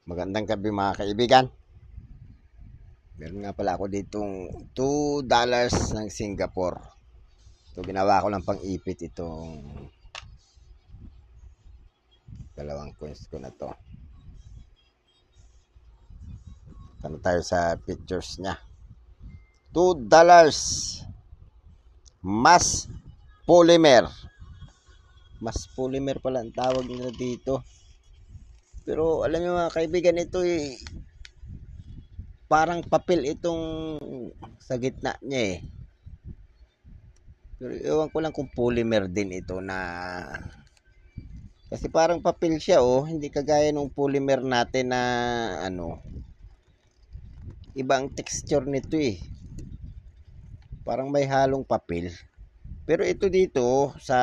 Magandang gabi mga kaibigan. Meron nga pala ako ditong $2 ng Singapore. Ito ginawa ko lang pang ipit itong dalawang coins ko na to. Tano tayo sa pictures niya. $2 mas polymer. Mas polymer pala ang tawag nila dito. Pero alam niyo mga kaibigan, ito parang papel itong sa gitna niya eh. Pero ewan ko lang kung polymer din ito na, kasi parang papel siya hindi kagaya ng polymer natin na ibang texture nito eh. Parang may halong papel. Pero ito dito sa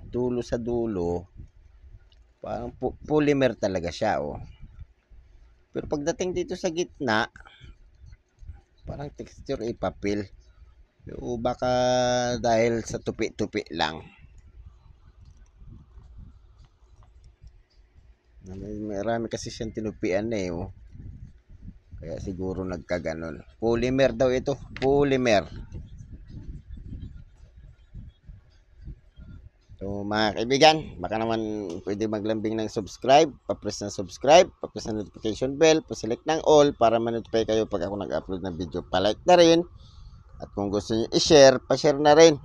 dulo parang polymer talaga siya Pero pagdating dito sa gitna, parang texture ay papel. O baka dahil sa tupi-tupi lang. Marami kasi siyang tinupian Kaya siguro nagkaganon. Polymer daw ito. Polymer. So mga kaibigan, baka naman pwede maglambing ng subscribe. Pa-press ng subscribe. Pa-press ng notification bell. Pa-select ng all para ma-notify kayo pag ako nag-upload ng video. Pa-like na rin. At kung gusto niyo i-share, pa-share na rin.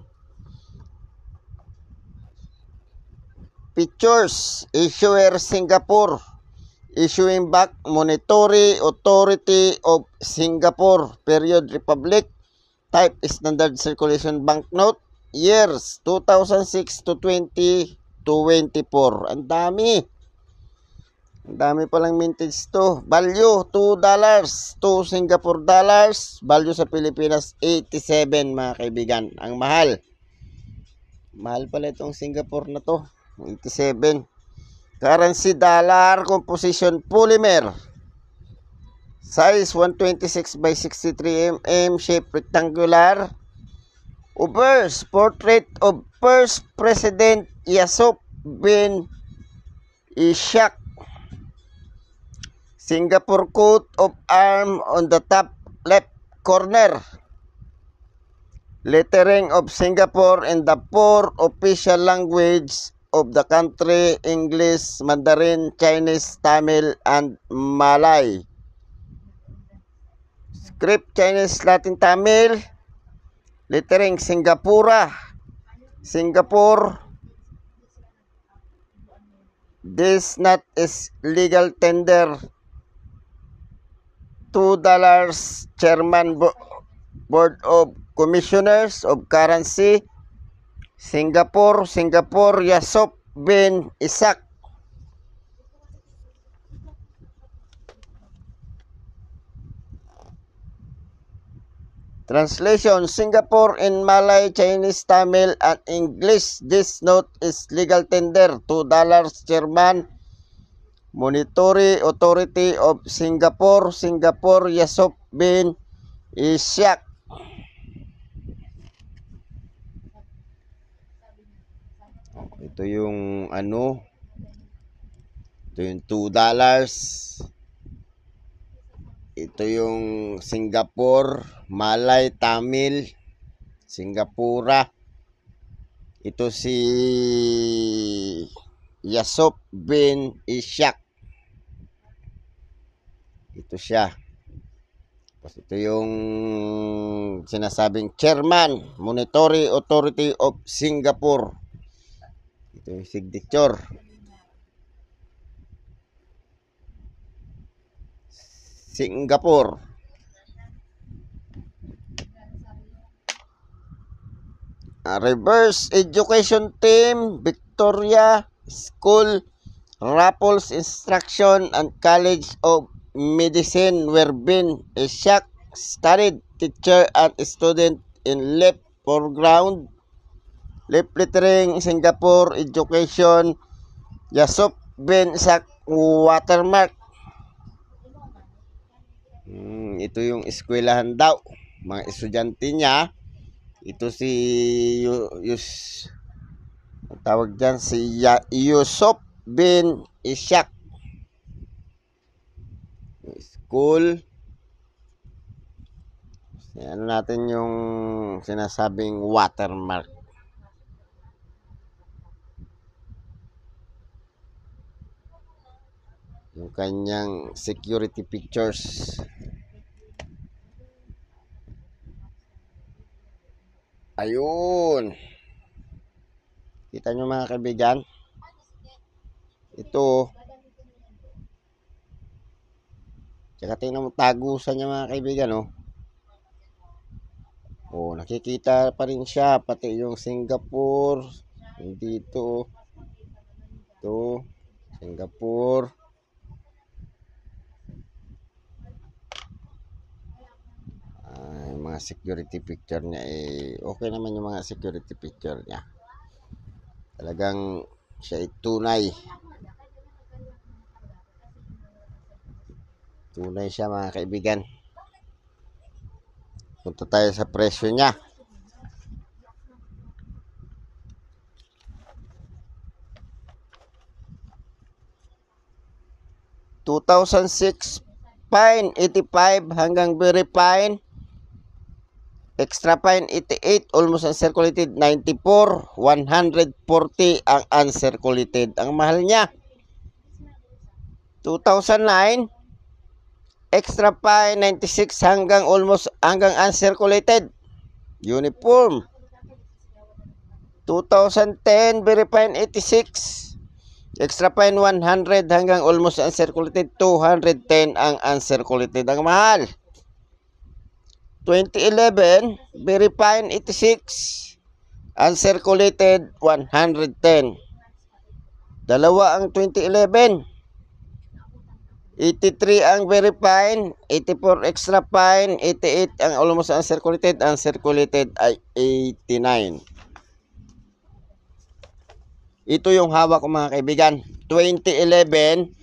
Pictures. Issuer Singapore. Issuing back Monetary Authority of Singapore. Period Republic. Type Standard Circulation Banknote. Years 2006 to 2024. Ang dami. Ang dami palang mintage to. Value $2 to Singapore dollars. Value sa Pilipinas 87 mga kaibigan. Ang mahal. Mahal pala itong Singapore na to. 87. Currency dollar, composition polymer. Size 126 by 63 mm, shape rectangular. Obverse portrait of first President Yusof bin Ishak. Singapore coat of arms on the top left corner. Lettering of Singapore in the four official languages of the country: English, Mandarin, Chinese, Tamil, and Malay. Script Chinese, Latin, Tamil. Lettering Singapura. Singapore. This not is legal tender. $2 Chairman Board of Commissioners of Currency. Singapore Yusof bin Ishak. Translation: Singapore in Malay, Chinese, Tamil, and English. This note is legal tender. $2 Chairman Monetary Authority of Singapore. Singapore Yusof bin Ishak. Ito yung ito yung $2. Ito yung Singapore, Malay, Tamil, Singapura. Ito si Yusof bin Ishak. Ito siya. Tapos ito yung sinasabing Chairman, Monetary Authority of Singapore. Ito yung signature. Singapore. Reverse Education Team, Victoria School, Raffles Instruction and College of Medicine, where bin Ishak studied. Teacher and student in left foreground. Left lettering Singapore Education, Yusof bin Ishak, watermark. Ito yung eskwelahan daw, mga estudyante niya. Ito si tawag dyan si Yusof bin Ishak. Bicol. Ano natin yung sinasabing watermark. Yung kanyang security pictures. Ayun. Kita nyo mga kaibigan. Ito. Tsaka tingnan mo tagusan niya mga kaibigan. Oh, nakikita pa rin siya. Pati yung Singapore. Yung dito. Ito. Singapore. Yung mga security picture niya okay naman yung mga security picture niya. Talagang siya tunay. Tunay siya mga kaibigan. Punta tayo sa presyo niya. $2,006 fine 85 hanggang very fine. Extra fine 88, almost uncirculated 94, 140 ang uncirculated. Ang mahal niya 2009, extra fine 96 hanggang uncirculated. Uniform 2010, very fine 86, extra fine 100 hanggang almost uncirculated 210 ang uncirculated. Ang mahal 2011, very fine 86, uncirculated 110. Dalawa ang 2011. 83 ang very fine, 84 extra fine, 88 ang almost uncirculated, uncirculated ay 89. Ito yung hawak ko mga kaibigan. 2011,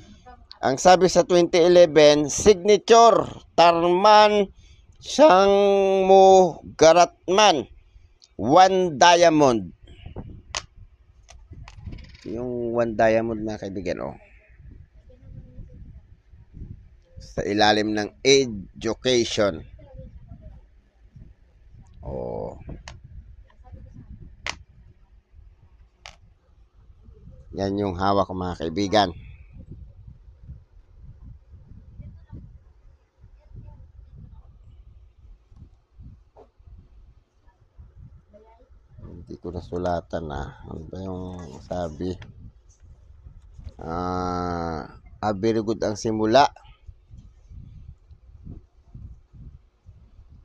ang sabi sa 2011, signature Tarman Sangmo Garatman 1 diamond. Yung 1 diamond mga kaibigan sa ilalim ng education. Yan yung hawak ko mga kaibigan. Hindi ko nasulatan ano ba yung sabi? Very good ang simula.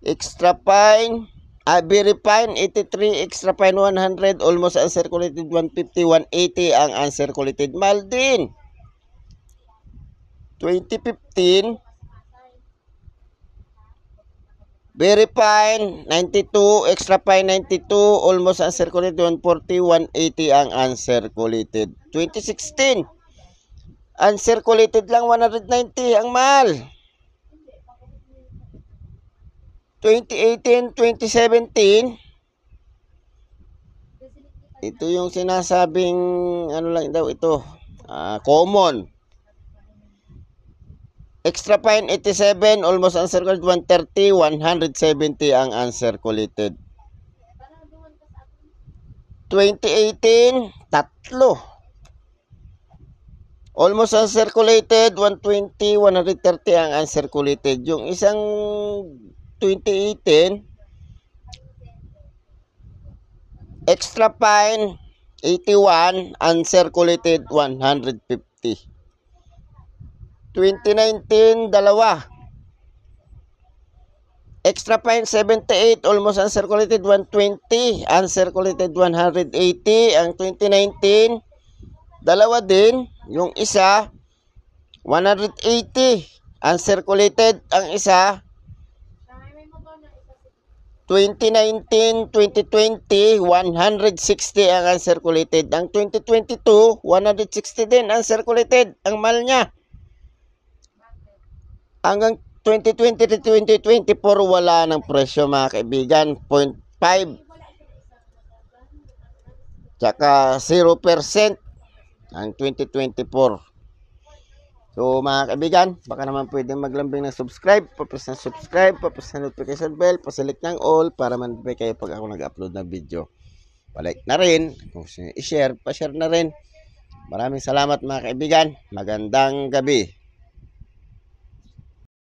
Extra fine, very fine 83, extra fine 100, almost uncirculated 150, 180 ang uncirculated. Mahal din. 2015, very fine 92, extra fine 92, almost uncirculated 140, 180 ang uncirculated. 2016, uncirculated lang 190 ang mahal. 2018, 2017, ito yung sinasabing ano lang daw ito, common. Extra fine 87, almost uncirculated 130, 170 ang uncirculated. 2018, tatlo. Almost uncirculated 120, 130 ang uncirculated. Yung isang 2018, extra fine 81, uncirculated 150. 2019, dalawa. Extra fine 78, almost uncirculated 120, uncirculated 180. Ang 2019, dalawa din. Yung isa 180, uncirculated ang isa. 2019, 2020, 160 ang uncirculated. Ang 2022, 160 din uncirculated. Ang mahal niya. Hanggang 2020 to 2024, wala ng presyo mga kaibigan. 0.5. Tsaka 0% ang 2024. So mga kaibigan, baka naman pwede maglambing ng subscribe, papos ng subscribe, papos ng notification bell, pasilik ng all para man-notify kayo pag ako nag-upload ng video. Palike na rin, kung i-share, pa-share na rin. Maraming salamat mga kaibigan. Magandang gabi.